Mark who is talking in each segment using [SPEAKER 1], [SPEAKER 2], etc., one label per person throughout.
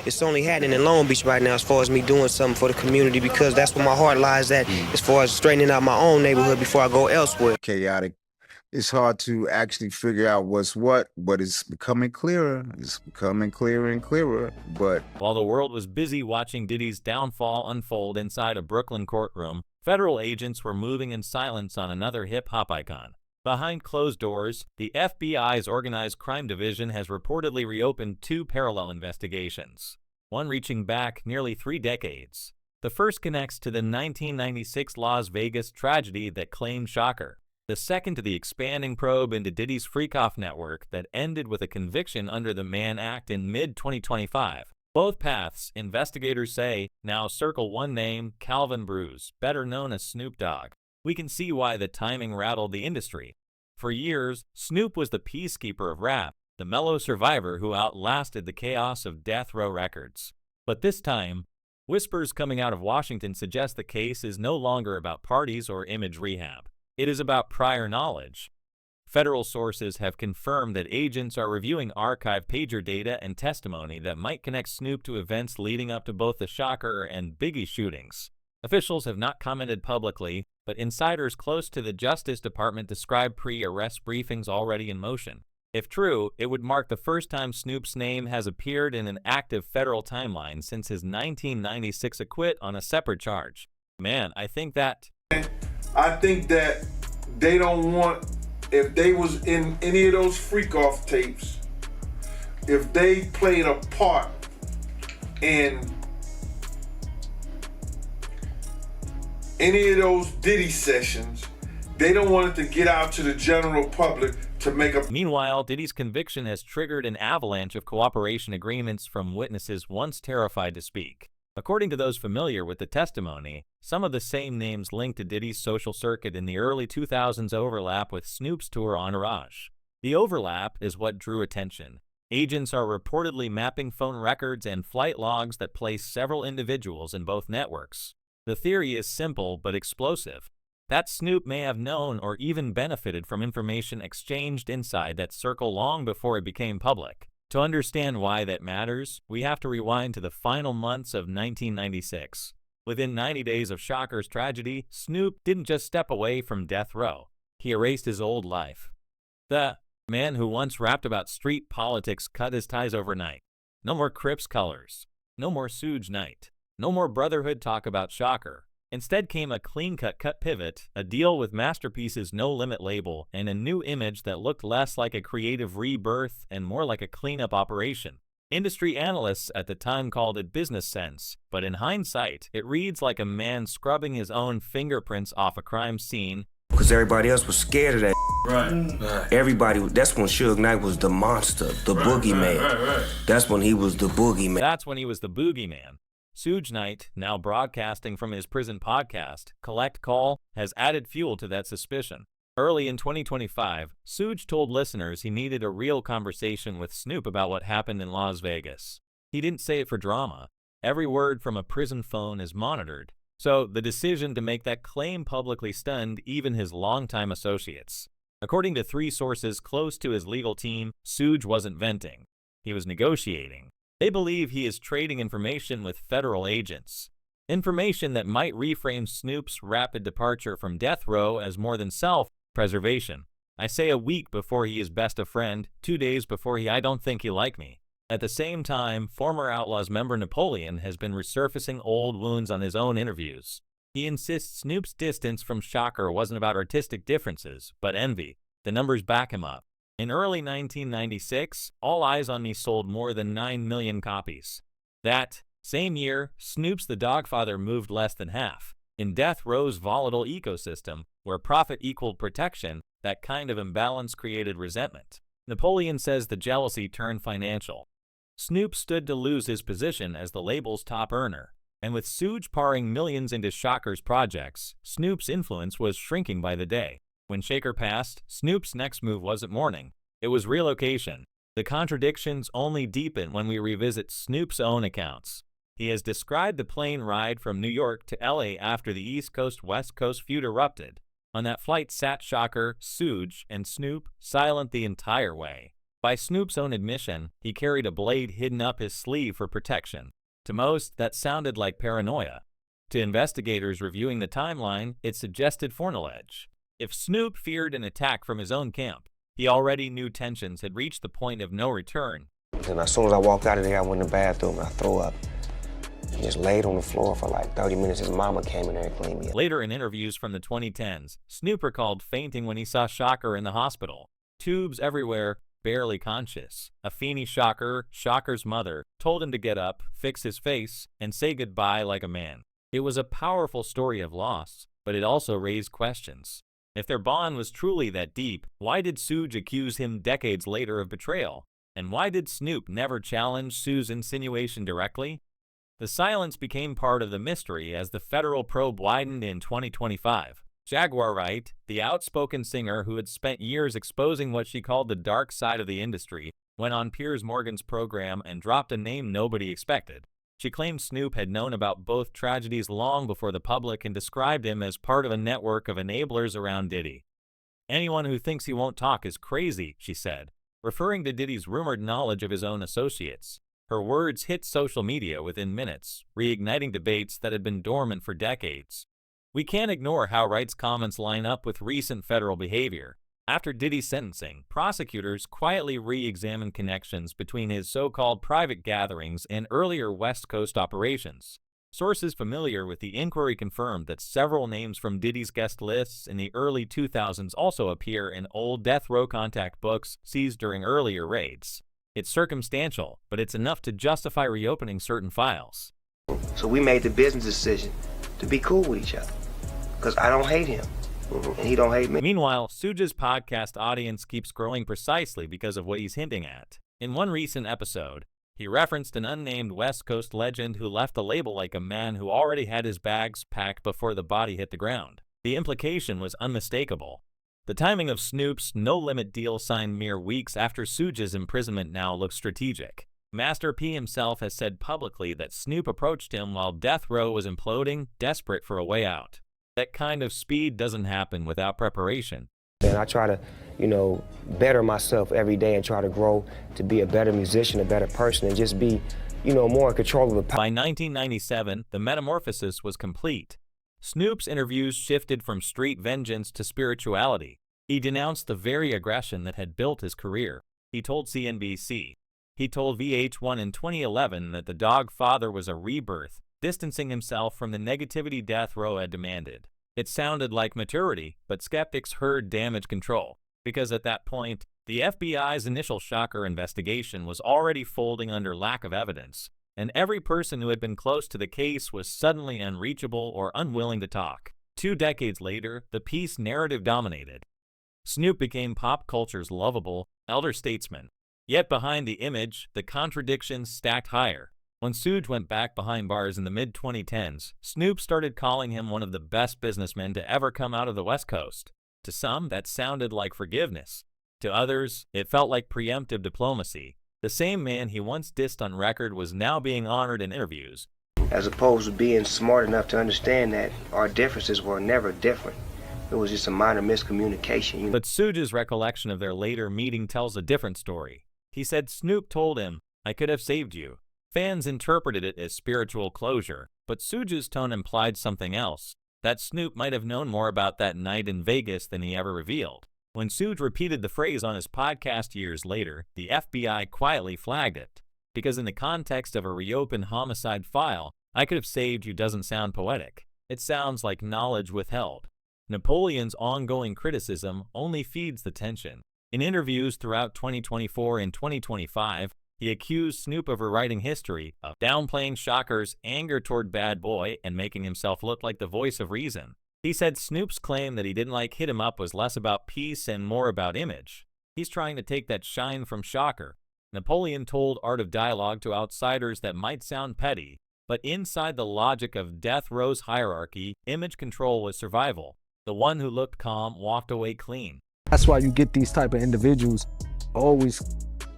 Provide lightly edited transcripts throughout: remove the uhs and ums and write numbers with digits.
[SPEAKER 1] it's only happening in Long Beach right now as far as me doing something for the community, because that's where my heart lies at as far as straightening out my own neighborhood before I go elsewhere.
[SPEAKER 2] Chaotic. It's hard to actually figure out what's what, but it's becoming clearer. It's becoming clearer and clearer. But
[SPEAKER 3] while the world was busy watching Diddy's downfall unfold inside a Brooklyn courtroom, federal agents were moving in silence on another hip-hop icon. Behind closed doors, the FBI's Organized Crime Division has reportedly reopened 2 parallel investigations, one reaching back nearly 3 decades. The first connects to the 1996 Las Vegas tragedy that claimed Shocker. The second to the expanding probe into Diddy's freak-off network that ended with a conviction under the Mann Act in mid-2025. Both paths, investigators say, now circle one name, Calvin Bruce, better known as Snoop Dogg. We can see why the timing rattled the industry. For years, Snoop was the peacekeeper of rap, the mellow survivor who outlasted the chaos of death row records. But this time, whispers coming out of Washington suggest the case is no longer about parties or image rehab. It is about prior knowledge. Federal sources have confirmed that agents are reviewing archived pager data and testimony that might connect Snoop to events leading up to both the Shocker and Biggie shootings. Officials have not commented publicly, but insiders close to the Justice Department describe pre-arrest briefings already in motion. If true, it would mark the first time Snoop's name has appeared in an active federal timeline since his 1996 acquit on a separate charge. Man, I think that
[SPEAKER 4] they don't want, if they was in any of those freak-off tapes, if they played a part in any of those Diddy sessions, they don't want it to get out to the general public to make a...
[SPEAKER 3] Meanwhile, Diddy's conviction has triggered an avalanche of cooperation agreements from witnesses once terrified to speak. According to those familiar with the testimony, some of the same names linked to Diddy's social circuit in the early 2000s overlap with Snoop's tour Entourage. The overlap is what drew attention. Agents are reportedly mapping phone records and flight logs that place several individuals in both networks. The theory is simple but explosive, that Snoop may have known or even benefited from information exchanged inside that circle long before it became public. To understand why that matters, we have to rewind to the final months of 1996. Within 90 days of Shocker's tragedy, Snoop didn't just step away from death row. He erased his old life. The man who once rapped about street politics cut his ties overnight. No more Crips colors. No more Suge Knight. No more brotherhood talk about Shocker. Instead came a clean-cut pivot, a deal with Masterpiece's No Limit label, and a new image that looked less like a creative rebirth and more like a cleanup operation. Industry analysts at the time called it business sense, but in hindsight, it reads like a man scrubbing his own fingerprints off a crime scene.
[SPEAKER 1] Because everybody else was scared of that.
[SPEAKER 5] Right.
[SPEAKER 1] Everybody, that's when Suge Knight was the monster, the boogeyman.
[SPEAKER 5] Right.
[SPEAKER 1] That's when he was the boogeyman.
[SPEAKER 3] That's when he was the boogeyman. Suge Knight, now broadcasting from his prison podcast, Collect Call, has added fuel to that suspicion. Early in 2025, Suge told listeners he needed a real conversation with Snoop about what happened in Las Vegas. He didn't say it for drama. Every word from a prison phone is monitored. So the decision to make that claim publicly stunned even his longtime associates. According to 3 sources close to his legal team, Suge wasn't venting. He was negotiating. They believe he is trading information with federal agents. Information that might reframe Snoop's rapid departure from death row as more than self-preservation. I say a week before he is best of friend, 2 days before I don't think he like me. At the same time, former Outlaws member Napoleon has been resurfacing old wounds on his own interviews. He insists Snoop's distance from Shocker wasn't about artistic differences, but envy. The numbers back him up. In early 1996, All Eyes on Me sold more than 9 million copies. That same year, Snoop's The Dogfather moved less than half. In death row's volatile ecosystem, where profit equaled protection, that kind of imbalance created resentment. Napoleon says the jealousy turned financial. Snoop stood to lose his position as the label's top earner. And with Suge pouring millions into Shocker's projects, Snoop's influence was shrinking by the day. When Shaker passed, Snoop's next move wasn't mourning. It was relocation. The contradictions only deepen when we revisit Snoop's own accounts. He has described the plane ride from New York to LA after the East Coast-West Coast feud erupted. On that flight sat Shocker, Suge, and Snoop, silent the entire way. By Snoop's own admission, he carried a blade hidden up his sleeve for protection. To most, that sounded like paranoia. To investigators reviewing the timeline, it suggested foreknowledge. If Snoop feared an attack from his own camp, he already knew tensions had reached the point of no return.
[SPEAKER 1] And as soon as I walked out of there, I went in the bathroom and I threw up. He just laid on the floor for like 30 minutes. His mama came in there and cleaned me up.
[SPEAKER 3] Later in interviews from the 2010s, Snoop recalled fainting when he saw Shocker in the hospital. Tubes everywhere, barely conscious. Afeni Shocker, Shocker's mother, told him to get up, fix his face, and say goodbye like a man. It was a powerful story of loss, but it also raised questions. If their bond was truly that deep, why did Sooj accuse him decades later of betrayal? And why did Snoop never challenge Sue's insinuation directly? The silence became part of the mystery as the federal probe widened in 2025. Jaguar Wright, the outspoken singer who had spent years exposing what she called the dark side of the industry, went on Piers Morgan's program and dropped a name nobody expected. She claimed Snoop had known about both tragedies long before the public and described him as part of a network of enablers around Diddy. "Anyone who thinks he won't talk is crazy," she said, referring to Diddy's rumored knowledge of his own associates. Her words hit social media within minutes, reigniting debates that had been dormant for decades. We can't ignore how Wright's comments line up with recent federal behavior. After Diddy's sentencing, prosecutors quietly re-examined connections between his so-called private gatherings and earlier West Coast operations. Sources familiar with the inquiry confirmed that several names from Diddy's guest lists in the early 2000s also appear in old death row contact books seized during earlier raids. It's circumstantial, but it's enough to justify reopening certain files.
[SPEAKER 1] So we made the business decision to be cool with each other, because I don't hate him, and he don't hate me.
[SPEAKER 3] Meanwhile, Sooj's podcast audience keeps growing precisely because of what he's hinting at. In one recent episode, he referenced an unnamed West Coast legend who left the label like a man who already had his bags packed before the body hit the ground. The implication was unmistakable. The timing of Snoop's No Limit deal signed mere weeks after Sooj's imprisonment now looks strategic. Master P himself has said publicly that Snoop approached him while death row was imploding, desperate for a way out. That kind of speed doesn't happen without preparation.
[SPEAKER 1] And I try to, better myself every day and try to grow to be a better musician, a better person, and just be, more in control of the power.
[SPEAKER 3] By 1997, the metamorphosis was complete. Snoop's interviews shifted from street vengeance to spirituality. He denounced the very aggression that had built his career. He told CNBC. He told VH1 in 2011 that the Dog Father was a rebirth, distancing himself from the negativity death row had demanded. It sounded like maturity, but skeptics heard damage control, because at that point, the FBI's initial Shocker investigation was already folding under lack of evidence, and every person who had been close to the case was suddenly unreachable or unwilling to talk. 2 decades later, the peace narrative dominated. Snoop became pop culture's lovable, elder statesman. Yet behind the image, the contradictions stacked higher. When Sooj went back behind bars in the mid-2010s, Snoop started calling him one of the best businessmen to ever come out of the West Coast. To some, that sounded like forgiveness. To others, it felt like preemptive diplomacy. The same man he once dissed on record was now being honored in interviews.
[SPEAKER 1] As opposed to being smart enough to understand that our differences were never different. It was just a minor miscommunication.
[SPEAKER 3] But Sooj's recollection of their later meeting tells a different story. He said Snoop told him, "I could have saved you." Fans interpreted it as spiritual closure, but Sooj's tone implied something else, that Snoop might have known more about that night in Vegas than he ever revealed. When Sooj repeated the phrase on his podcast years later, the FBI quietly flagged it. Because in the context of a reopened homicide file, "I could have saved you" doesn't sound poetic. It sounds like knowledge withheld. Napoleon's ongoing criticism only feeds the tension. In interviews throughout 2024 and 2025, he accused Snoop of rewriting history, of downplaying Shocker's anger toward Bad Boy and making himself look like the voice of reason. He said Snoop's claim that he didn't like Hit 'Em Up was less about peace and more about image. He's trying to take that shine from Shocker. Napoleon told Art of Dialogue to outsiders that might sound petty, but inside the logic of death row's hierarchy, image control was survival. The one who looked calm walked away clean.
[SPEAKER 5] That's why you get these type of individuals always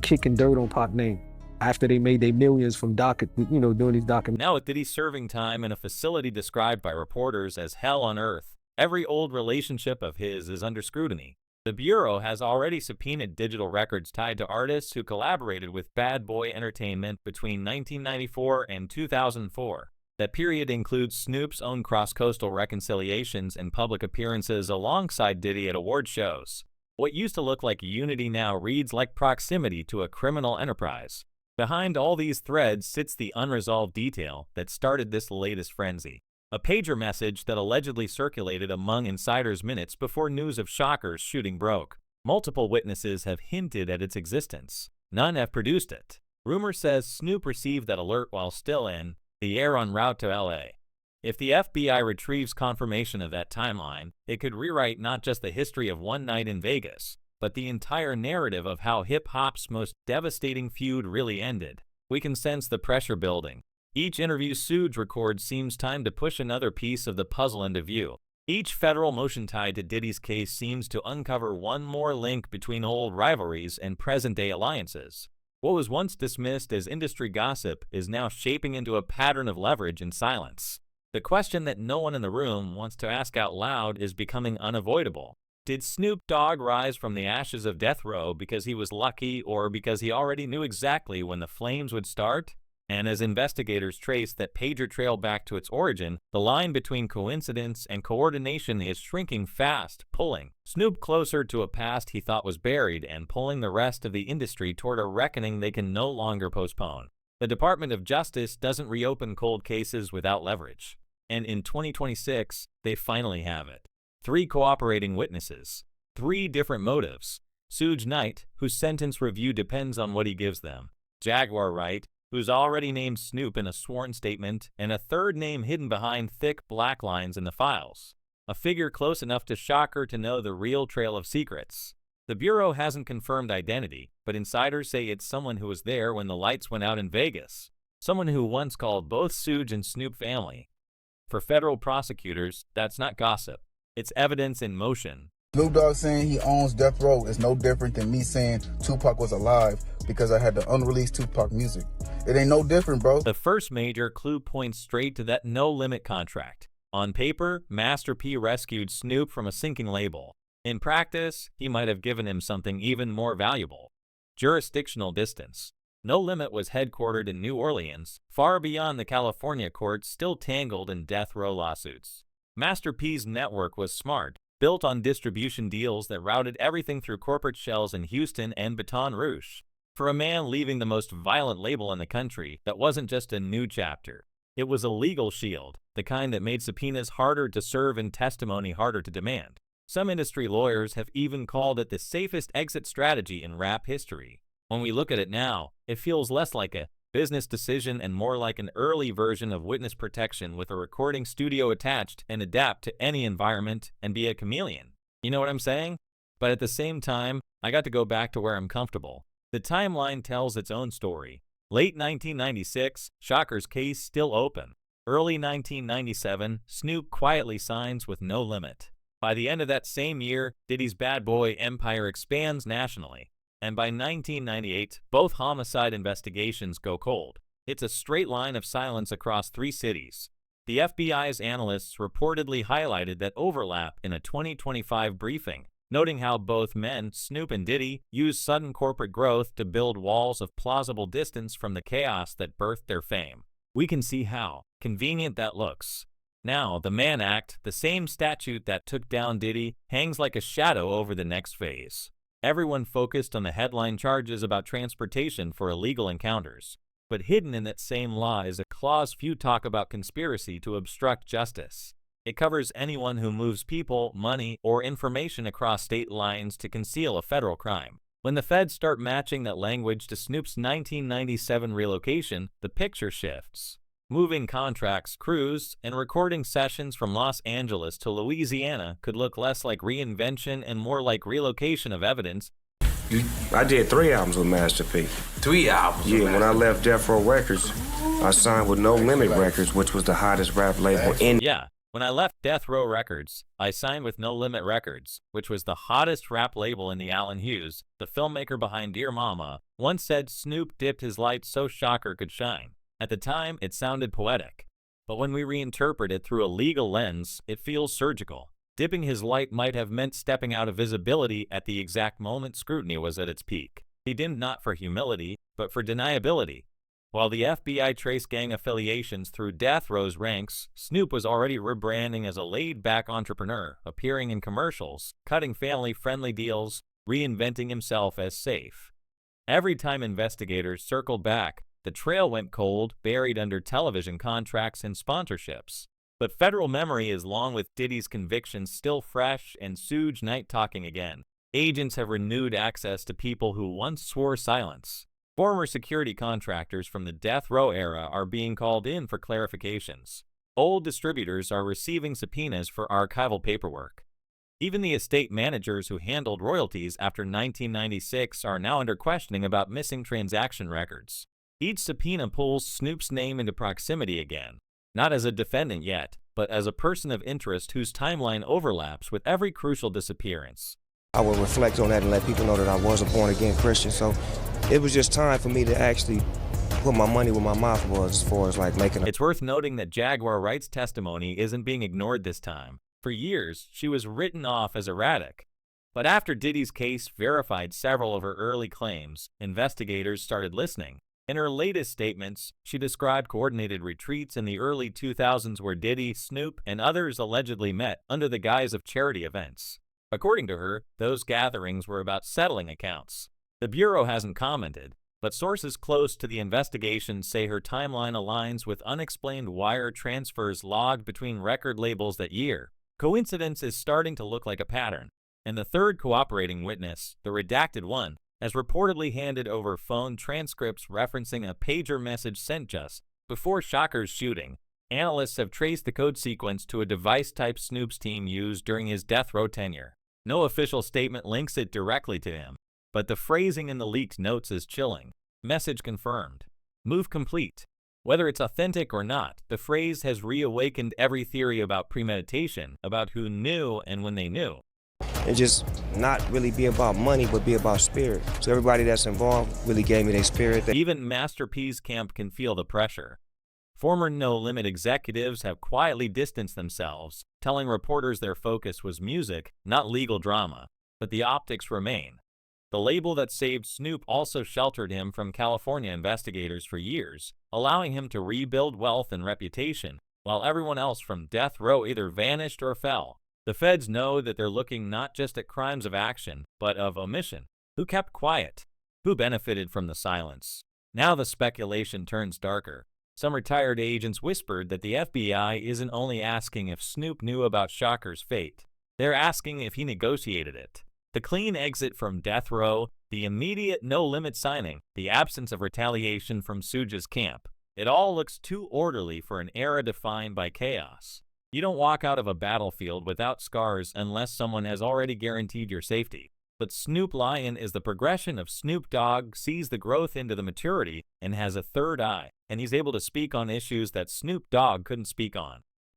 [SPEAKER 5] kicking dirt on Pac name after they made their millions from doing these documentaries.
[SPEAKER 3] Now with Diddy serving time in a facility described by reporters as hell on earth, every old relationship of his is under scrutiny. The Bureau has already subpoenaed digital records tied to artists who collaborated with Bad Boy Entertainment between 1994 and 2004. That period includes Snoop's own cross-coastal reconciliations and public appearances alongside Diddy at award shows. What used to look like unity now reads like proximity to a criminal enterprise. Behind all these threads sits the unresolved detail that started this latest frenzy. A pager message that allegedly circulated among insiders minutes before news of Shocker's shooting broke. Multiple witnesses have hinted at its existence. None have produced it. Rumor says Snoop received that alert while still in the air en route to LA. If the FBI retrieves confirmation of that timeline, it could rewrite not just the history of one night in Vegas, but the entire narrative of how hip-hop's most devastating feud really ended. We can sense the pressure building. Each interview Suge records seems time to push another piece of the puzzle into view. Each federal motion tied to Diddy's case seems to uncover one more link between old rivalries and present-day alliances. What was once dismissed as industry gossip is now shaping into a pattern of leverage and silence. The question that no one in the room wants to ask out loud is becoming unavoidable. Did Snoop Dogg rise from the ashes of death row because he was lucky or because he already knew exactly when the flames would start? And as investigators trace that pager trail back to its origin, the line between coincidence and coordination is shrinking fast, pulling Snoop closer to a past he thought was buried and pulling the rest of the industry toward a reckoning they can no longer postpone. The Department of Justice doesn't reopen cold cases without leverage. And in 2026, they finally have it. 3 cooperating witnesses, 3 different motives. Suge Knight, whose sentence review depends on what he gives them. Jaguar Wright, who's already named Snoop in a sworn statement, and a third name hidden behind thick black lines in the files. A figure close enough to Shocker to know the real trail of secrets. The Bureau hasn't confirmed identity, but insiders say it's someone who was there when the lights went out in Vegas. Someone who once called both Suge and Snoop family. For federal prosecutors, that's not gossip. It's evidence in motion.
[SPEAKER 6] Snoop Dogg saying he owns Death Row is no different than me saying Tupac was alive because I had the unreleased Tupac music. It ain't no different, bro.
[SPEAKER 3] The first major clue points straight to that no-limit contract. On paper, Master P rescued Snoop from a sinking label. In practice, he might have given him something even more valuable. Jurisdictional distance. No Limit was headquartered in New Orleans, far beyond the California courts still tangled in death row lawsuits. Master P's network was smart, built on distribution deals that routed everything through corporate shells in Houston and Baton Rouge. For a man leaving the most violent label in the country, that wasn't just a new chapter. It was a legal shield, the kind that made subpoenas harder to serve and testimony harder to demand. Some industry lawyers have even called it the safest exit strategy in rap history. When we look at it now, it feels less like a business decision and more like an early version of witness protection with a recording studio attached and adapt to any environment and be a chameleon. You know what I'm saying? But at the same time, I got to go back to where I'm comfortable. The timeline tells its own story. Late 1996, Shocker's case still open. Early 1997, Snoop quietly signs with No Limit. By the end of that same year, Diddy's Bad Boy empire expands nationally. And by 1998, both homicide investigations go cold. It's a straight line of silence across 3 cities. The FBI's analysts reportedly highlighted that overlap in a 2025 briefing, noting how both men, Snoop and Diddy, used sudden corporate growth to build walls of plausible distance from the chaos that birthed their fame. We can see how convenient that looks. Now, the Mann Act, the same statute that took down Diddy, hangs like a shadow over the next phase. Everyone focused on the headline charges about transportation for illegal encounters. But hidden in that same law is a clause few talk about: conspiracy to obstruct justice. It covers anyone who moves people, money, or information across state lines to conceal a federal crime. When the feds start matching that language to Snoop's 1997 relocation, the picture shifts. Moving contracts, crews, and recording sessions from Los Angeles to Louisiana could look less like reinvention and more like relocation of evidence.
[SPEAKER 1] I did 3 albums with Master P.
[SPEAKER 7] 3 albums?
[SPEAKER 1] Yeah, when I left Death Row Records, I signed with No Limit Records, which was the hottest rap label in...
[SPEAKER 3] Yeah, when I left Death Row Records, I signed with No Limit Records, which was the hottest rap label in the Allen Hughes, the filmmaker behind Dear Mama, once said Snoop dipped his light so Shocker could shine. At the time, it sounded poetic. But when we reinterpret it through a legal lens, it feels surgical. Dipping his light might have meant stepping out of visibility at the exact moment scrutiny was at its peak. He dimmed not for humility, but for deniability. While the FBI traced gang affiliations through Death Row's ranks, Snoop was already rebranding as a laid-back entrepreneur, appearing in commercials, cutting family-friendly deals, reinventing himself as safe. Every time investigators circled back, the trail went cold, buried under television contracts and sponsorships. But federal memory is long with Diddy's convictions still fresh and Suge Knight talking again. Agents have renewed access to people who once swore silence. Former security contractors from the Death Row era are being called in for clarifications. Old distributors are receiving subpoenas for archival paperwork. Even the estate managers who handled royalties after 1996 are now under questioning about missing transaction records. Each subpoena pulls Snoop's name into proximity again, not as a defendant yet, but as a person of interest whose timeline overlaps with every crucial disappearance.
[SPEAKER 1] I would reflect on that and let people know that I was a born-again Christian. So it was just time for me to actually put my money where my mouth was as far as like making a...
[SPEAKER 3] It's worth noting that Jaguar Wright's testimony isn't being ignored this time. For years, she was written off as erratic. But after Diddy's case verified several of her early claims, investigators started listening. In her latest statements, she described coordinated retreats in the early 2000s where Diddy, Snoop, and others allegedly met under the guise of charity events. According to her, those gatherings were about settling accounts. The Bureau hasn't commented, but sources close to the investigation say her timeline aligns with unexplained wire transfers logged between record labels that year. Coincidence is starting to look like a pattern, and the third cooperating witness, the redacted one, has reportedly handed over phone transcripts referencing a pager message sent just before Shocker's shooting. Analysts have traced the code sequence to a device type Snoop's team used during his death row tenure. No official statement links it directly to him, but the phrasing in the leaked notes is chilling. Message confirmed. Move complete. Whether it's authentic or not, the phrase has reawakened every theory about premeditation, about who knew and when they knew.
[SPEAKER 1] And just not really be about money, but be about spirit. So everybody that's involved really gave me their spirit.
[SPEAKER 3] Even Master P's camp can feel the pressure. Former No Limit executives have quietly distanced themselves, telling reporters their focus was music, not legal drama. But the optics remain. The label that saved Snoop also sheltered him from California investigators for years, allowing him to rebuild wealth and reputation, while everyone else from Death Row either vanished or fell. The feds know that they're looking not just at crimes of action, but of omission. Who kept quiet? Who benefited from the silence? Now the speculation turns darker. Some retired agents whispered that the FBI isn't only asking if Snoop knew about Shocker's fate, they're asking if he negotiated it. The clean exit from Death Row, the immediate no-limit signing, the absence of retaliation from Suge's camp. It all looks too orderly for an era defined by chaos. You don't walk out of a battlefield without scars unless someone has already guaranteed your safety. But Snoop Lion is the progression of Snoop Dogg, sees the growth into the maturity, and has a third eye, and he's able to speak on issues that Snoop Dogg couldn't speak on.